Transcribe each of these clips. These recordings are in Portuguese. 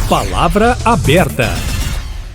Palavra aberta.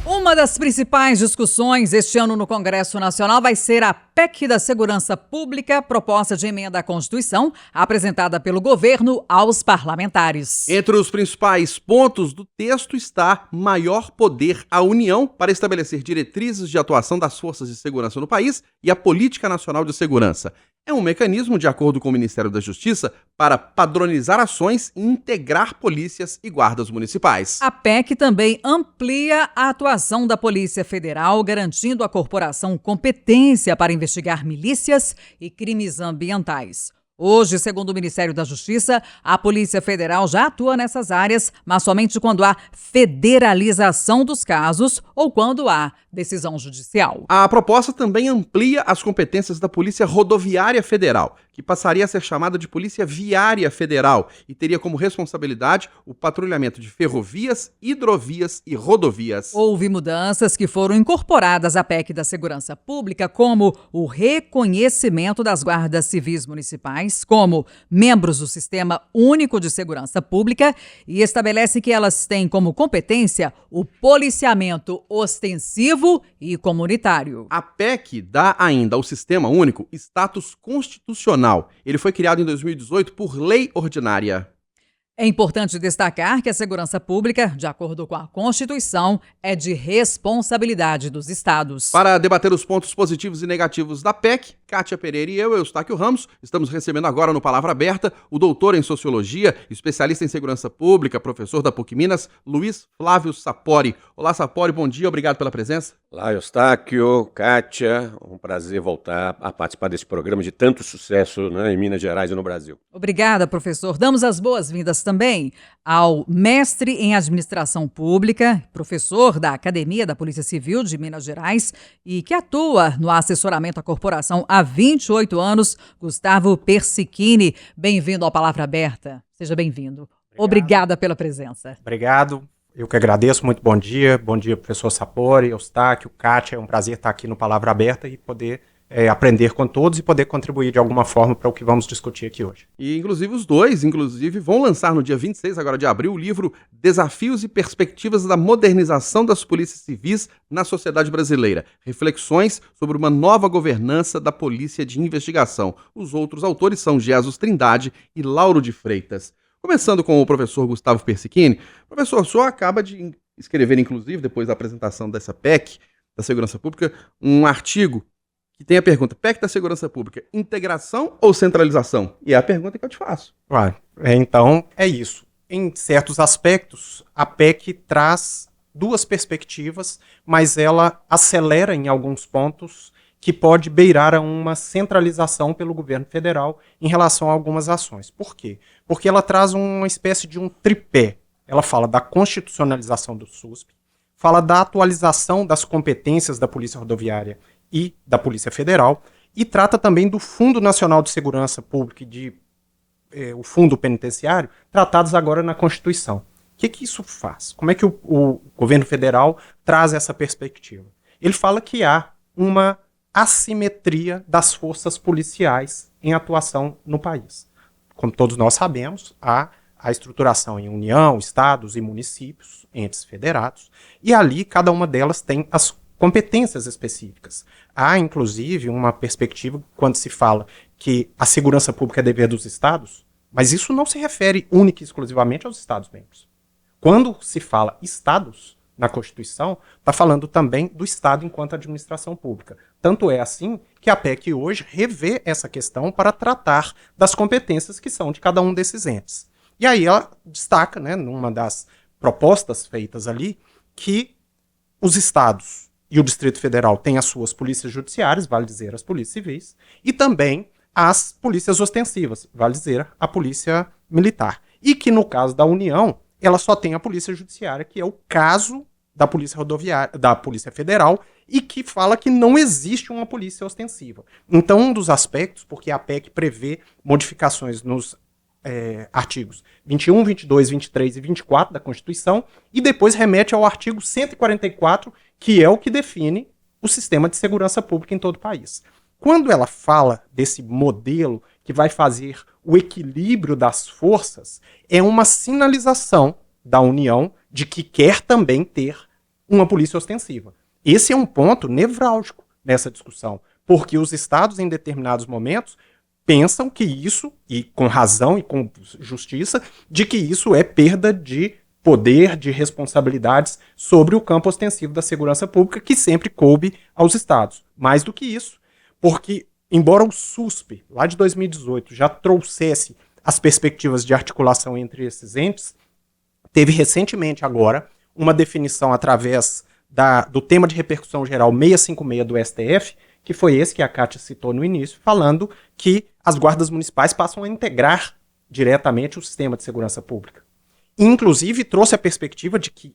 Uma das principais discussões este ano no Congresso Nacional vai ser a PEC da Segurança Pública, proposta de emenda à Constituição, apresentada pelo governo aos parlamentares. Entre os principais pontos do texto está maior poder à União para estabelecer diretrizes de atuação das forças de segurança no país e a Política Nacional de Segurança. É um mecanismo, de acordo com o Ministério da Justiça, para padronizar ações e integrar polícias e guardas municipais. A PEC também amplia a atuação da Polícia Federal, garantindo à corporação competência para investigar milícias e crimes ambientais. Hoje, segundo o Ministério da Justiça, a Polícia Federal já atua nessas áreas, mas somente quando há federalização dos casos ou quando há decisão judicial. A proposta também amplia as competências da Polícia Rodoviária Federal, que passaria a ser chamada de Polícia Viária Federal e teria como responsabilidade o patrulhamento de ferrovias, hidrovias e rodovias. Houve mudanças que foram incorporadas à PEC da Segurança Pública, como o reconhecimento das guardas civis municipais como membros do Sistema Único de Segurança Pública e estabelece que elas têm como competência o policiamento ostensivo e comunitário. A PEC dá ainda ao Sistema Único status constitucional. Ele foi criado em 2018 por lei ordinária. É importante destacar que a segurança pública, de acordo com a Constituição, é de responsabilidade dos estados. Para debater os pontos positivos e negativos da PEC, Kátia Pereira e eu, Eustáquio Ramos, estamos recebendo agora no Palavra Aberta o doutor em Sociologia, especialista em segurança pública, professor da PUC Minas, Luiz Flávio Sapori. Olá, Sapori, bom dia, obrigado pela presença. Olá, Eustáquio, Kátia, um prazer voltar a participar desse programa de tanto sucesso, né, em Minas Gerais e no Brasil. Obrigada, professor. Damos as boas-vindas também ao mestre em Administração Pública, professor da Academia da Polícia Civil de Minas Gerais e que atua no assessoramento à corporação há 28 anos, Gustavo Persichini. Bem-vindo ao Palavra Aberta. Seja bem-vindo. Obrigada pela presença. Obrigado. Eu que agradeço. Muito bom dia. Bom dia, professor Sapori, Eustáquio, Kátia. É um prazer estar aqui no Palavra Aberta e poder aprender com todos e poder contribuir de alguma forma para o que vamos discutir aqui hoje. E, inclusive, os dois, vão lançar no dia 26 agora de abril o livro Desafios e Perspectivas da Modernização das Polícias Civis na Sociedade Brasileira. Reflexões sobre uma nova governança da Polícia de Investigação. Os outros autores são Jesus Trindade e Lauro de Freitas. Começando com o professor Gustavo Persichini. Professor, o senhor acaba de escrever, inclusive, depois da apresentação dessa PEC da Segurança Pública, um artigo que tem a pergunta, PEC da Segurança Pública, integração ou centralização? E é a pergunta que eu te faço. Então, é isso. Em certos aspectos, a PEC traz duas perspectivas, mas ela acelera em alguns pontos que pode beirar a uma centralização pelo governo federal em relação a algumas ações. Por quê? Porque ela traz uma espécie de um tripé. Ela fala da constitucionalização do SUSP, fala da atualização das competências da Polícia Rodoviária e da Polícia Federal, e trata também do Fundo Nacional de Segurança Pública e o Fundo Penitenciário, tratados agora na Constituição. O que isso faz? Como é que o governo federal traz essa perspectiva? Ele fala que há uma assimetria das forças policiais em atuação no país. Como todos nós sabemos, há a estruturação em União, Estados e municípios, entes federados, e ali cada uma delas tem as competências específicas. Há, inclusive, uma perspectiva quando se fala que a segurança pública é dever dos estados, mas isso não se refere única e exclusivamente aos estados-membros. Quando se fala estados na Constituição, está falando também do Estado enquanto administração pública. Tanto é assim que a PEC hoje revê essa questão para tratar das competências que são de cada um desses entes. E aí ela destaca, numa das propostas feitas ali, que os estados e o Distrito Federal têm as suas polícias judiciárias, vale dizer as polícias civis, e também as polícias ostensivas, vale dizer a polícia militar. E que no caso da União, ela só tem a polícia judiciária, que é o caso da Polícia Rodoviária, da Polícia Federal, e que fala que não existe uma polícia ostensiva. Então, um dos aspectos, porque a PEC prevê modificações nos artigos 21, 22, 23 e 24 da Constituição, e depois remete ao artigo 144, que é o que define o sistema de segurança pública em todo o país. Quando ela fala desse modelo que vai fazer o equilíbrio das forças, é uma sinalização da União de que quer também ter uma polícia ostensiva. Esse é um ponto nevrálgico nessa discussão, porque os estados, em determinados momentos, pensam que isso, e com razão e com justiça, de que isso é perda de poder, de responsabilidades sobre o campo ostensivo da segurança pública, que sempre coube aos estados. Mais do que isso, porque, embora o SUSP, lá de 2018, já trouxesse as perspectivas de articulação entre esses entes, teve recentemente agora uma definição através do tema de repercussão geral 656 do STF, que foi esse que a Kátia citou no início, falando que as guardas municipais passam a integrar diretamente o sistema de segurança pública. Inclusive, trouxe a perspectiva de que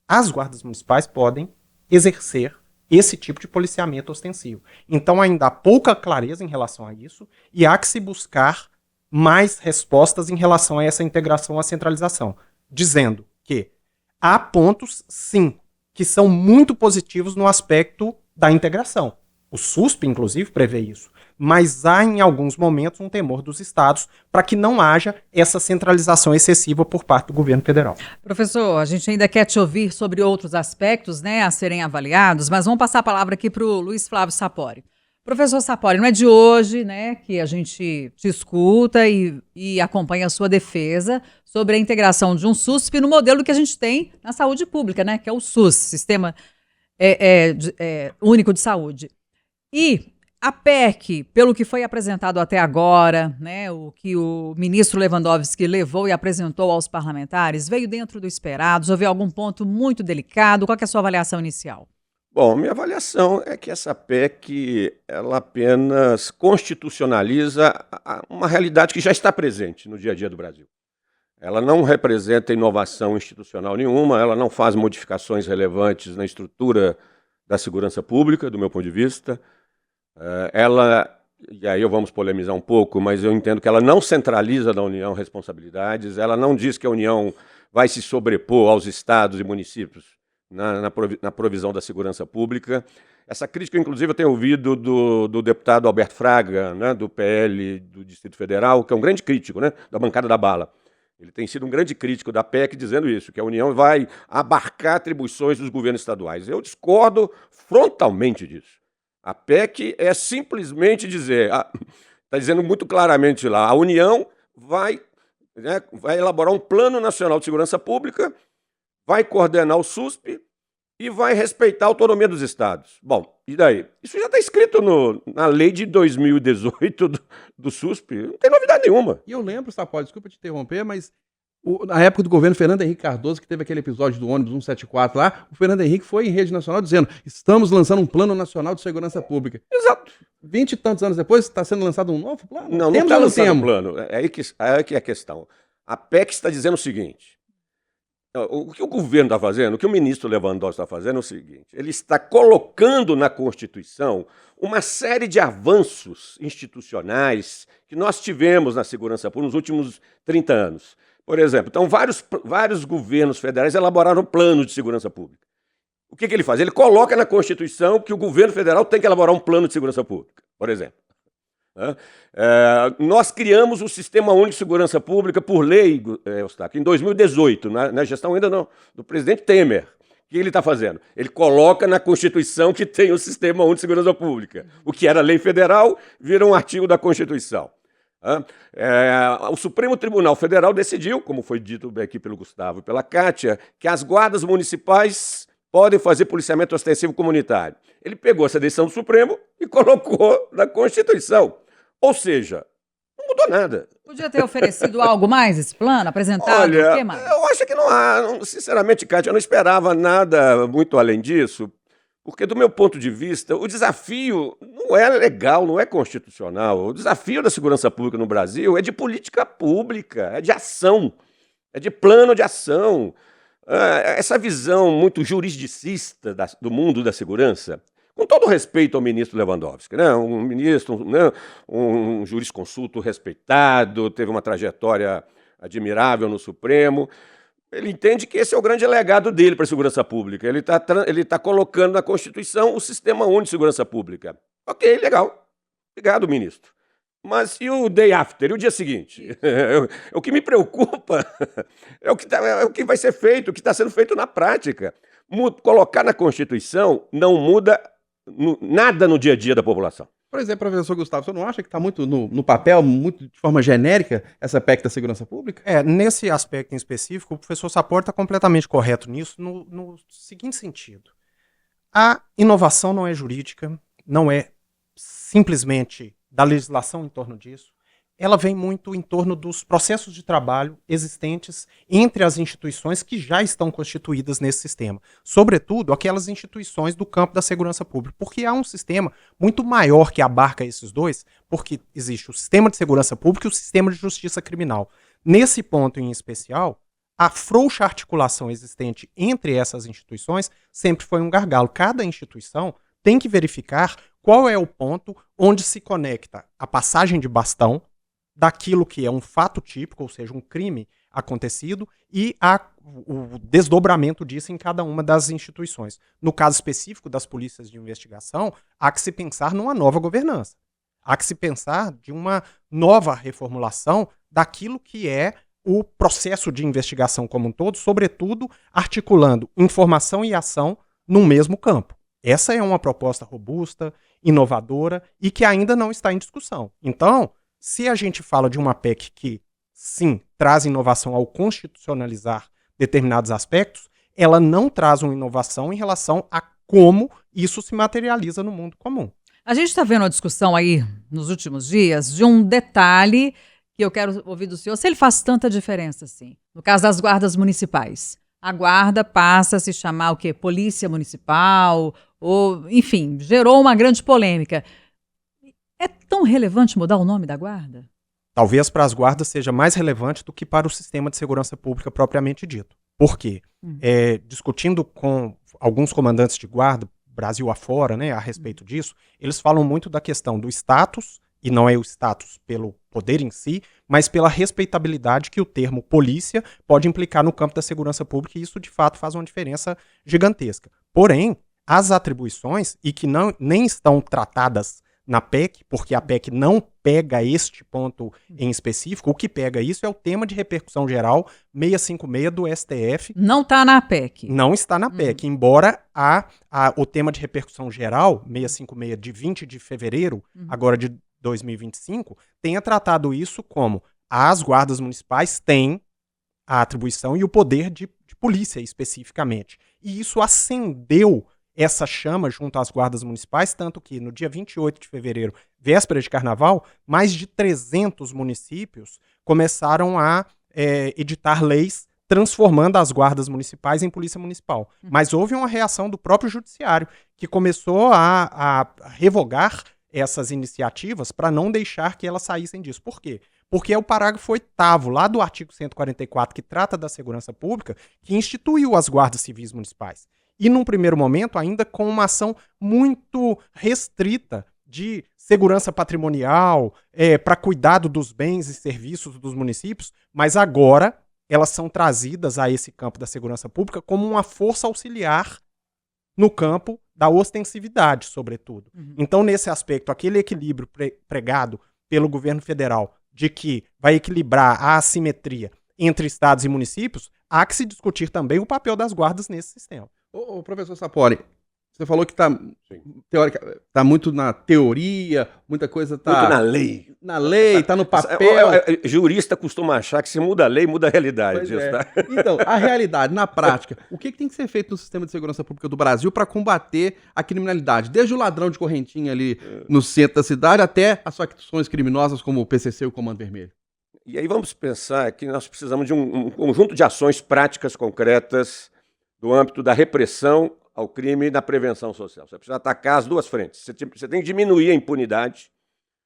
as guardas municipais podem exercer esse tipo de policiamento ostensivo. Então, ainda há pouca clareza em relação a isso e há que se buscar mais respostas em relação a essa integração, à centralização, dizendo que há pontos, sim, que são muito positivos no aspecto da integração. O SUSP, inclusive, prevê isso. Mas há, em alguns momentos, um temor dos estados para que não haja essa centralização excessiva por parte do governo federal. Professor, a gente ainda quer te ouvir sobre outros aspectos, né, a serem avaliados, mas vamos passar a palavra aqui para o Luiz Flávio Sapori. Professor Sapori, não é de hoje, né, que a gente te escuta e acompanha a sua defesa sobre a integração de um SUSP no modelo que a gente tem na saúde pública, né, que é o SUS, Sistema Único de Saúde. E a PEC, pelo que foi apresentado até agora, né, o que o ministro Lewandowski levou e apresentou aos parlamentares, veio dentro do esperado? Houve algum ponto muito delicado? Qual que é a sua avaliação inicial? Bom, minha avaliação é que essa PEC ela apenas constitucionaliza uma realidade que já está presente no dia a dia do Brasil. Ela não representa inovação institucional nenhuma, ela não faz modificações relevantes na estrutura da segurança pública, do meu ponto de vista. E aí vamos polemizar um pouco, mas eu entendo que ela não centraliza da União responsabilidades, ela não diz que a União vai se sobrepor aos estados e municípios na provisão da segurança pública. Essa crítica, inclusive, eu tenho ouvido do deputado Alberto Fraga, né, do PL do Distrito Federal, que é um grande crítico, né, da bancada da bala. Ele tem sido um grande crítico da PEC, dizendo isso, que a União vai abarcar atribuições dos governos estaduais. Eu discordo frontalmente disso. A PEC é simplesmente dizer, está dizendo muito claramente lá, a União vai elaborar um Plano Nacional de Segurança Pública, vai coordenar o SUSP e vai respeitar a autonomia dos estados. Bom, e daí? Isso já está escrito na lei de 2018 do SUSP, não tem novidade nenhuma. E eu lembro, Sapoli, desculpa te interromper, mas na época do governo Fernando Henrique Cardoso, que teve aquele episódio do ônibus 174 lá, o Fernando Henrique foi em rede nacional dizendo: estamos lançando um Plano Nacional de Segurança Pública. Exato. 20 e tantos anos depois, está sendo lançado um novo plano? Não está lançado um plano. É aí que é a questão. A PEC está dizendo o seguinte: o que o governo está fazendo, o que o ministro Lewandowski está fazendo é o seguinte: ele está colocando na Constituição uma série de avanços institucionais que nós tivemos na segurança pública nos últimos 30 anos. Por exemplo, então vários governos federais elaboraram planos de segurança pública. O que ele faz? Ele coloca na Constituição que o governo federal tem que elaborar um plano de segurança pública, por exemplo. Nós criamos o Sistema Único de Segurança Pública por lei, Eustáquio, em 2018, na gestão ainda não, do presidente Temer. O que ele está fazendo? Ele coloca na Constituição que tem o Sistema Único de Segurança Pública. O que era lei federal vira um artigo da Constituição. O Supremo Tribunal Federal decidiu, como foi dito aqui pelo Gustavo e pela Kátia, que as guardas municipais podem fazer policiamento ostensivo comunitário. Ele pegou essa decisão do Supremo e colocou na Constituição. Ou seja, não mudou nada. Podia ter oferecido algo mais esse plano, apresentado? Olha, o que mais? Eu acho que não há. Sinceramente, Kátia, eu não esperava nada muito além disso, porque, do meu ponto de vista, o desafio não é legal, não é constitucional. O desafio da segurança pública no Brasil é de política pública, é de ação, é de plano de ação. Essa visão muito juridicista do mundo da segurança, com todo respeito ao ministro Lewandowski, né? Um ministro, né? Um jurisconsulto respeitado, teve uma trajetória admirável no Supremo. Ele entende que esse é o grande legado dele para a segurança pública. Ele tá colocando na Constituição o Sistema Único de Segurança Pública. Ok, legal. Obrigado, ministro. Mas e o day after, e o dia seguinte? O que me preocupa é o que vai ser feito, o que está sendo feito na prática. Colocar na Constituição não muda nada no dia a dia da população. Por exemplo, professor Gustavo, você não acha que está muito no papel, muito de forma genérica, essa PEC da segurança pública? Nesse aspecto em específico, o professor Sapor está completamente correto nisso, no seguinte sentido. A inovação não é jurídica, não é simplesmente da legislação em torno disso, ela vem muito em torno dos processos de trabalho existentes entre as instituições que já estão constituídas nesse sistema. Sobretudo, aquelas instituições do campo da segurança pública. Porque há um sistema muito maior que abarca esses dois, porque existe o sistema de segurança pública e o sistema de justiça criminal. Nesse ponto em especial, a frouxa articulação existente entre essas instituições sempre foi um gargalo. Cada instituição tem que verificar qual é o ponto onde se conecta a passagem de bastão daquilo que é um fato típico, ou seja, um crime acontecido, e o desdobramento disso em cada uma das instituições. No caso específico das polícias de investigação, há que se pensar numa nova governança. Há que se pensar de uma nova reformulação daquilo que é o processo de investigação como um todo, sobretudo articulando informação e ação num mesmo campo. Essa é uma proposta robusta, inovadora e que ainda não está em discussão. Então, se a gente fala de uma PEC que, sim, traz inovação ao constitucionalizar determinados aspectos, ela não traz uma inovação em relação a como isso se materializa no mundo comum. A gente está vendo uma discussão aí nos últimos dias de um detalhe que eu quero ouvir do senhor, se ele faz tanta diferença assim. No caso das guardas municipais. A guarda passa a se chamar o quê? Polícia Municipal, ou, enfim, gerou uma grande polêmica. É tão relevante mudar o nome da guarda? Talvez para as guardas seja mais relevante do que para o sistema de segurança pública propriamente dito. Por quê? Discutindo com alguns comandantes de guarda, Brasil afora, né, a respeito disso, eles falam muito da questão do status, e não é o status pelo poder em si, mas pela respeitabilidade que o termo polícia pode implicar no campo da segurança pública, e isso de fato faz uma diferença gigantesca. Porém, as atribuições, e que nem estão tratadas na PEC, porque a PEC não pega este ponto em específico, o que pega isso é o tema de repercussão geral 656 do STF. Não está na PEC. Não está na PEC, embora o tema de repercussão geral 656 de 20 de fevereiro, agora de 2025, tenha tratado isso como as guardas municipais têm a atribuição e o poder de polícia especificamente. E isso acendeu essa chama junto às guardas municipais, tanto que no dia 28 de fevereiro, véspera de carnaval, mais de 300 municípios começaram a editar leis transformando as guardas municipais em polícia municipal. Mas houve uma reação do próprio judiciário, que começou a revogar essas iniciativas para não deixar que elas saíssem disso. Por quê? Porque é o parágrafo 8º lá do artigo 144, que trata da segurança pública, que instituiu as guardas civis municipais. E num primeiro momento, ainda com uma ação muito restrita de segurança patrimonial, para cuidado dos bens e serviços dos municípios, mas agora elas são trazidas a esse campo da segurança pública como uma força auxiliar no campo da ostensividade, sobretudo. Então, nesse aspecto, aquele equilíbrio pregado pelo governo federal de que vai equilibrar a assimetria entre estados e municípios, há que se discutir também o papel das guardas nesse sistema. Ô, professor Sapori, você falou que tá muito na teoria, muita coisa tá... Muito na lei. Na lei, tá no papel. Jurista costuma achar que se muda a lei, muda a realidade. Pois é. Então, a realidade, na prática, o que tem que ser feito no sistema de segurança pública do Brasil para combater a criminalidade? Desde o ladrão de correntinha ali no centro da cidade até as facções criminosas como o PCC e o Comando Vermelho. E aí vamos pensar que nós precisamos de um conjunto de ações práticas, concretas, do âmbito da repressão ao crime e da prevenção social. Você precisa atacar as duas frentes. Você tem que diminuir a impunidade,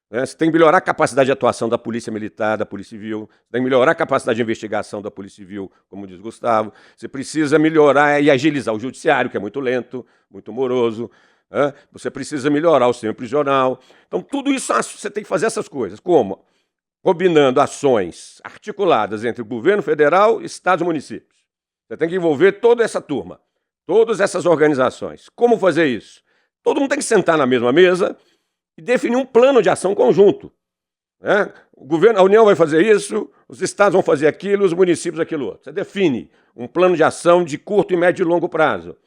né? Você tem que melhorar a capacidade de atuação da Polícia Militar, da Polícia Civil, você tem que melhorar a capacidade de investigação da Polícia Civil, como diz Gustavo, você precisa melhorar e agilizar o judiciário, que é muito lento, muito moroso, né? Você precisa melhorar o sistema prisional. Então, tudo isso você tem que fazer essas coisas. Como? Combinando ações articuladas entre o governo federal, estados e municípios. Você tem que envolver toda essa turma, todas essas organizações. Como fazer isso? Todo mundo tem que sentar na mesma mesa e definir um plano de ação conjunto. né? A União vai fazer isso, os estados vão fazer aquilo, os municípios aquilo outro. Você define um plano de ação de curto, médio e longo prazo.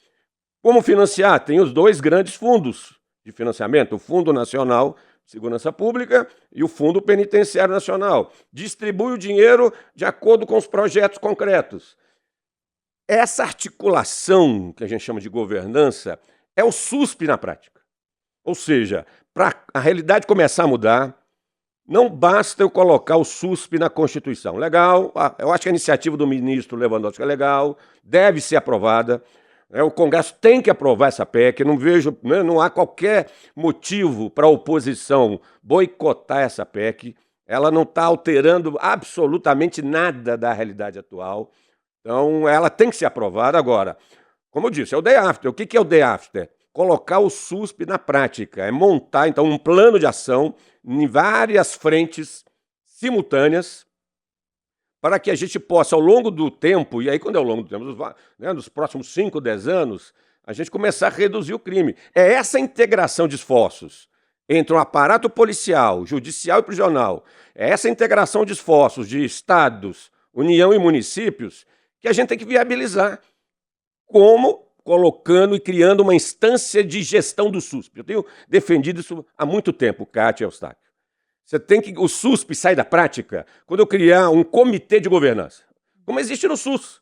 Como financiar? Tem os dois grandes fundos de financiamento, o Fundo Nacional de Segurança Pública e o Fundo Penitenciário Nacional. Distribui o dinheiro de acordo com os projetos concretos. Essa articulação, que a gente chama de governança, é o SUSP na prática. Ou seja, para a realidade começar a mudar, não basta eu colocar o SUSP na Constituição. Legal, eu acho que a iniciativa do ministro Lewandowski é legal, deve ser aprovada. O Congresso tem que aprovar essa PEC, não há qualquer motivo para a oposição boicotar essa PEC. Ela não está alterando absolutamente nada da realidade atual. Então, ela tem que ser aprovada agora. Como eu disse, é o day after. O que é o day after? Colocar o SUSP na prática, é montar, então, um plano de ação em várias frentes simultâneas para que a gente possa, ao longo do tempo, e aí quando é ao longo do tempo, nos próximos 5, 10 anos, a gente começar a reduzir o crime. É essa integração de esforços entre o aparato policial, judicial e prisional, é essa integração de esforços de estados, União e municípios, que a gente tem que viabilizar. Como? Colocando e criando uma instância de gestão do SUSP. Eu tenho defendido isso há muito tempo, Cátia e Eustáquio. O SUSP sai da prática quando eu criar um comitê de governança, como existe no SUS.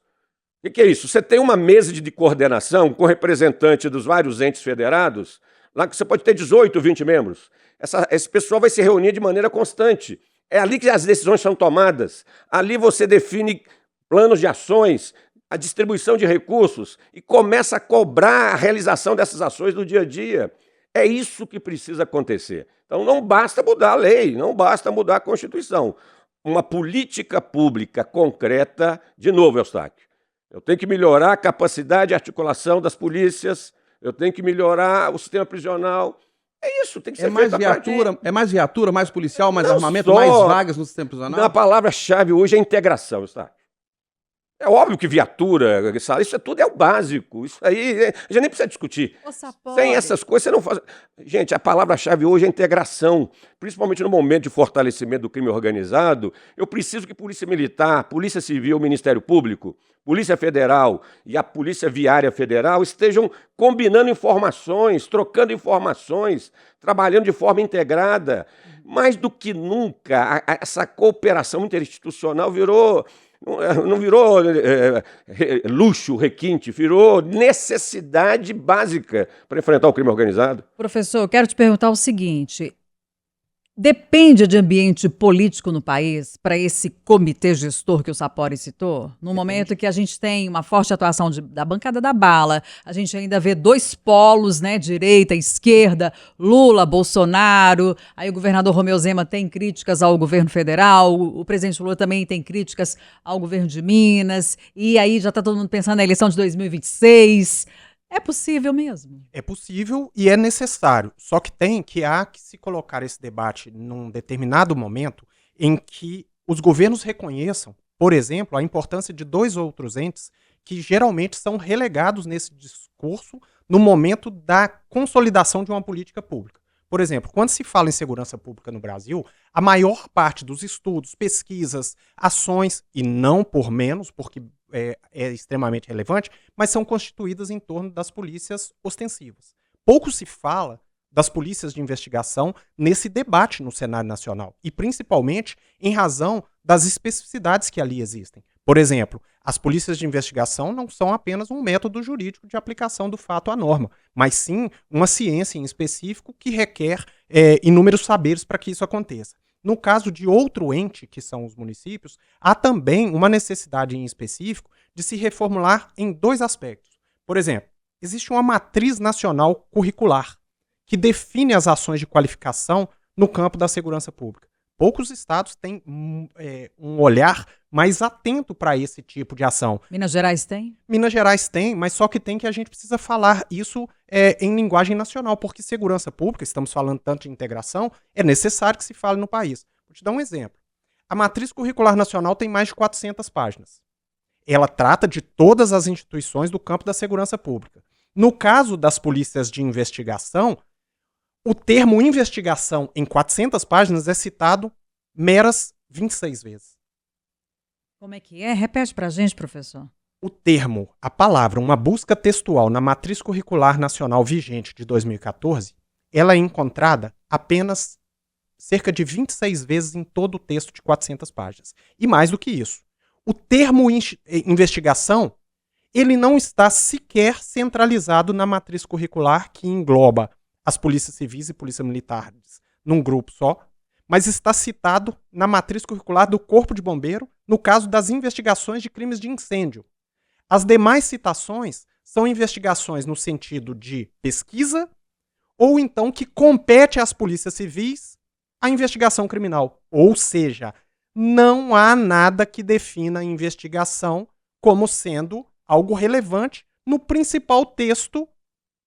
O que é isso? Você tem uma mesa de coordenação com representante dos vários entes federados, lá que você pode ter 18, 20 membros. Esse pessoal vai se reunir de maneira constante. É ali que as decisões são tomadas. Ali você define planos de ações, a distribuição de recursos e começa a cobrar a realização dessas ações no dia a dia. É isso que precisa acontecer. Então não basta mudar a lei, não basta mudar a Constituição. Uma política pública concreta, de novo, Eustáquio. Eu tenho que melhorar a capacidade de articulação das polícias, eu tenho que melhorar o sistema prisional. É isso, tem que ser feito É mais viatura, mais policial, mais não armamento, mais vagas no sistema prisional? A palavra-chave hoje é integração, Eustáquio. É óbvio que viatura, isso tudo é o básico. Isso aí, a gente nem precisa discutir. Sem essas coisas, você não faz... Gente, a palavra-chave hoje é integração. Principalmente no momento de fortalecimento do crime organizado, eu preciso que Polícia Militar, Polícia Civil, Ministério Público, Polícia Federal e a Polícia Viária Federal estejam combinando informações, trocando informações, trabalhando de forma integrada. Mais do que nunca, essa cooperação interinstitucional não virou luxo, requinte, virou necessidade básica para enfrentar o crime organizado. Professor, eu quero te perguntar o seguinte: depende de ambiente político no país para esse comitê gestor que o Sapori citou? No momento que a gente tem uma forte atuação da bancada da bala, a gente ainda vê dois polos, né, direita e esquerda, Lula, Bolsonaro, aí o governador Romeu Zema tem críticas ao governo federal, o presidente Lula também tem críticas ao governo de Minas, e aí já está todo mundo pensando na eleição de 2026. É possível mesmo? É possível e é necessário. Só que há que se colocar esse debate num determinado momento em que os governos reconheçam, por exemplo, a importância de dois outros entes que geralmente são relegados nesse discurso no momento da consolidação de uma política pública. Por exemplo, quando se fala em segurança pública no Brasil, a maior parte dos estudos, pesquisas, ações, e não por menos, porque é extremamente relevante, mas são constituídas em torno das polícias ostensivas. Pouco se fala das polícias de investigação nesse debate no cenário nacional, e principalmente em razão das especificidades que ali existem. Por exemplo, as polícias de investigação não são apenas um método jurídico de aplicação do fato à norma, mas sim uma ciência em específico que requer inúmeros saberes para que isso aconteça. No caso de outro ente, que são os municípios, há também uma necessidade em específico de se reformular em dois aspectos. Por exemplo, existe uma matriz nacional curricular que define as ações de qualificação no campo da segurança pública. Poucos estados têm um olhar mais atento para esse tipo de ação. Minas Gerais tem? Minas Gerais tem, mas só que a gente precisa falar isso em linguagem nacional, porque segurança pública, estamos falando tanto de integração, é necessário que se fale no país. Vou te dar um exemplo. A Matriz Curricular Nacional tem mais de 400 páginas. Ela trata de todas as instituições do campo da segurança pública. No caso das polícias de investigação, o termo investigação em 400 páginas é citado meras 26 vezes. Como é que é? Repete pra gente, professor. O termo, a palavra, uma busca textual na Matriz Curricular Nacional vigente de 2014, ela é encontrada apenas cerca de 26 vezes em todo o texto de 400 páginas. E mais do que isso, o termo investigação, ele não está sequer centralizado na matriz curricular que engloba as polícias civis e polícia militares num grupo só, mas está citado na matriz curricular do Corpo de Bombeiro no caso das investigações de crimes de incêndio. As demais citações são investigações no sentido de pesquisa ou então que compete às polícias civis a investigação criminal. Ou seja, não há nada que defina a investigação como sendo algo relevante no principal texto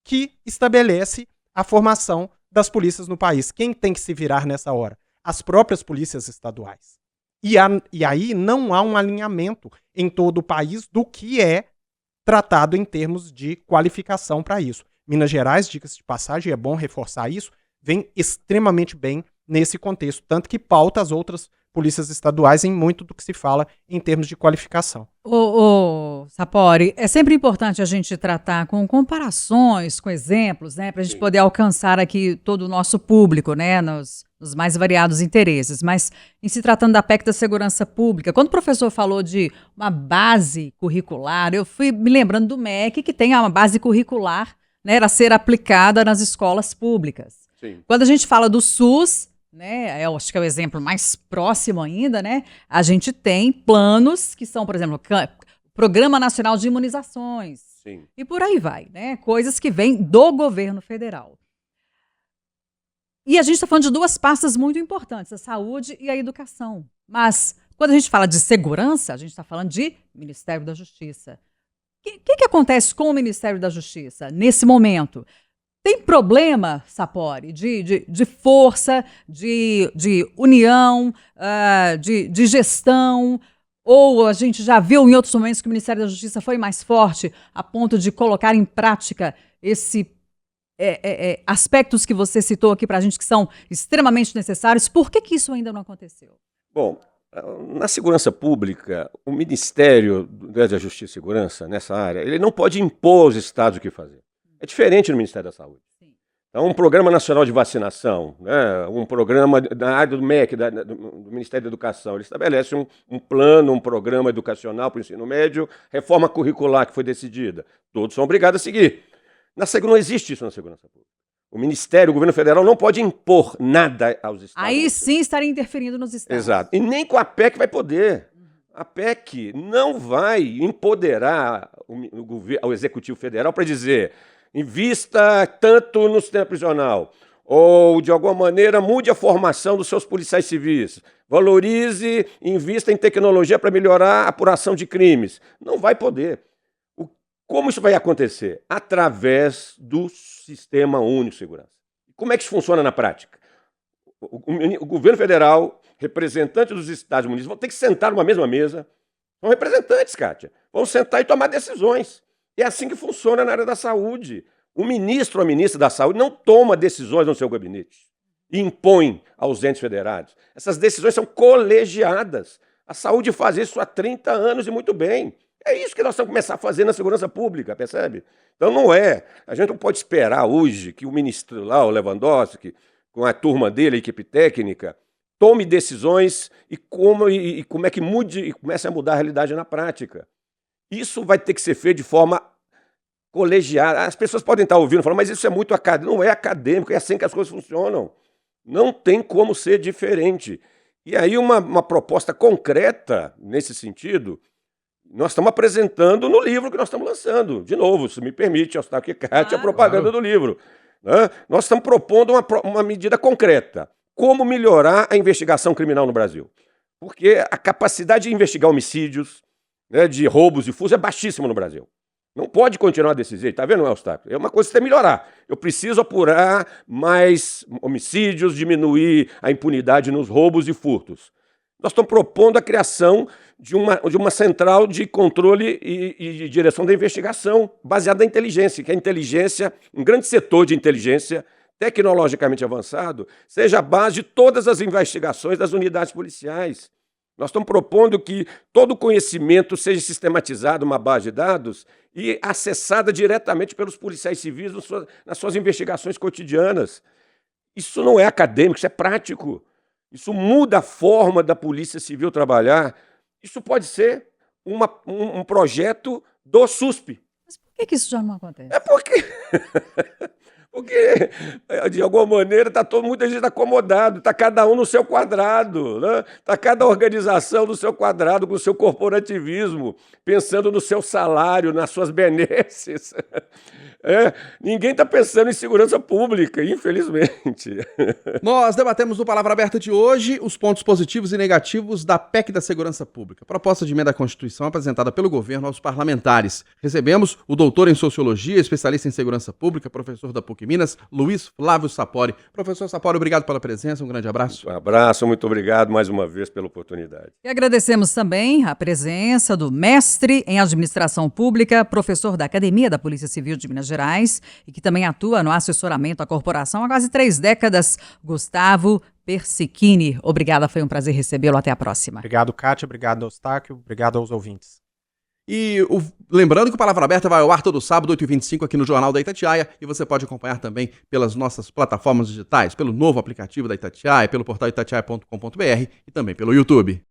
que estabelece a formação das polícias no país. Quem tem que se virar nessa hora? As próprias polícias estaduais. E aí não há um alinhamento em todo o país do que é tratado em termos de qualificação para isso. Minas Gerais, diga-se de passagem, é bom reforçar isso, vem extremamente bem nesse contexto, tanto que pauta as outras polícias estaduais em muito do que se fala em termos de qualificação. Sapori, é sempre importante a gente tratar com comparações, com exemplos, né, para a gente poder alcançar aqui todo o nosso público, né, nos mais variados interesses. Mas, em se tratando da PEC da segurança pública, quando o professor falou de uma base curricular, eu fui me lembrando do MEC, que tem uma base curricular, né, a ser aplicada nas escolas públicas. Sim. Quando a gente fala do SUS, né, eu acho que é o exemplo mais próximo ainda, né? A gente tem planos que são, por exemplo, Programa Nacional de Imunizações. Sim. E por aí vai, né? Coisas que vêm do governo federal. E a gente está falando de duas pastas muito importantes, a saúde e a educação. Mas, quando a gente fala de segurança, a gente está falando de Ministério da Justiça. O que acontece com o Ministério da Justiça nesse momento? Tem problema, Sapori, de força, de união, de gestão? Ou a gente já viu em outros momentos que o Ministério da Justiça foi mais forte a ponto de colocar em prática esse aspectos que você citou aqui para a gente que são extremamente necessários? Por que isso ainda não aconteceu? Bom, na segurança pública, o Ministério da Justiça e Segurança, nessa área, ele não pode impor aos estados o que fazer. É diferente no Ministério da Saúde. Sim. Então, um programa nacional de vacinação, né, um programa na área do MEC, do Ministério da Educação, ele estabelece um plano, um programa educacional para o ensino médio, reforma curricular que foi decidida. Todos são obrigados a seguir. Não existe isso na segurança pública. O Ministério, o governo federal não pode impor nada aos estados. Aí sim estaria interferindo nos estados. Exato. E nem com a PEC vai poder. A PEC não vai empoderar o Executivo Federal para dizer invista tanto no sistema prisional, ou, de alguma maneira, mude a formação dos seus policiais civis, valorize, invista em tecnologia para melhorar a apuração de crimes. Não vai poder. Como isso vai acontecer? Através do Sistema Único de Segurança. Como é que isso funciona na prática? O governo federal, representantes dos estados e municípios, vão ter que sentar numa mesma mesa. São representantes, Kátia. Vão sentar e tomar decisões. É assim que funciona na área da saúde. O ministro ou a ministra da Saúde não toma decisões no seu gabinete e impõe aos entes federados. Essas decisões são colegiadas. A saúde faz isso há 30 anos e muito bem. É isso que nós vamos começar a fazer na segurança pública, percebe? Então não é. A gente não pode esperar hoje que o ministro lá, o Lewandowski, com a turma dele, a equipe técnica, tome decisões e como é que mude e comece a mudar a realidade na prática. Isso vai ter que ser feito de forma colegiada. As pessoas podem estar ouvindo e falando, mas isso é muito acadêmico. Não é acadêmico, é assim que as coisas funcionam. Não tem como ser diferente. E aí uma proposta concreta nesse sentido, nós estamos apresentando no livro que nós estamos lançando. De novo, se me permite, Eustáquio e Kátia, a propaganda do livro. Né? Nós estamos propondo uma medida concreta. Como melhorar a investigação criminal no Brasil. Porque a capacidade de investigar homicídios, né, de roubos e furtos é baixíssima no Brasil. Não pode continuar desse jeito, tá vendo, Eustáquio? É uma coisa que tem que melhorar. Eu preciso apurar mais homicídios, diminuir a impunidade nos roubos e furtos. Nós estamos propondo a criação de uma central de controle e direção da investigação baseada na inteligência, que a inteligência, um grande setor de inteligência, tecnologicamente avançado, seja a base de todas as investigações das unidades policiais. Nós estamos propondo que todo o conhecimento seja sistematizado numa base de dados e acessada diretamente pelos policiais civis nas suas investigações cotidianas. Isso não é acadêmico, isso é prático. Isso muda a forma da Polícia Civil trabalhar. Isso pode ser um projeto do SUSP. Mas por que isso já não acontece? É porque, de alguma maneira, muita gente acomodado, está cada um no seu quadrado, né? Está cada organização no seu quadrado, com o seu corporativismo, pensando no seu salário, nas suas benesses. Ninguém está pensando em segurança pública, infelizmente. Nós debatemos no Palavra Aberta de hoje os pontos positivos e negativos da PEC da Segurança Pública, proposta de emenda à Constituição apresentada pelo governo aos parlamentares. Recebemos o doutor em Sociologia, especialista em Segurança Pública, professor da PUC Minas, Luiz Flávio Sapori. Professor Sapori, obrigado pela presença, um grande abraço. Um abraço, muito obrigado mais uma vez pela oportunidade. E agradecemos também a presença do mestre em Administração Pública, professor da Academia da Polícia Civil de Minas Gerais e que também atua no assessoramento à corporação há quase 3 décadas, Gustavo Persichini. Obrigada, foi um prazer recebê-lo. Até a próxima. Obrigado, Kátia. Obrigado, Eustáquio. Obrigado aos ouvintes. E lembrando que o Palavra Aberta vai ao ar todo sábado, 8h25, aqui no Jornal da Itatiaia, e você pode acompanhar também pelas nossas plataformas digitais, pelo novo aplicativo da Itatiaia, pelo portal itatiaia.com.br e também pelo YouTube.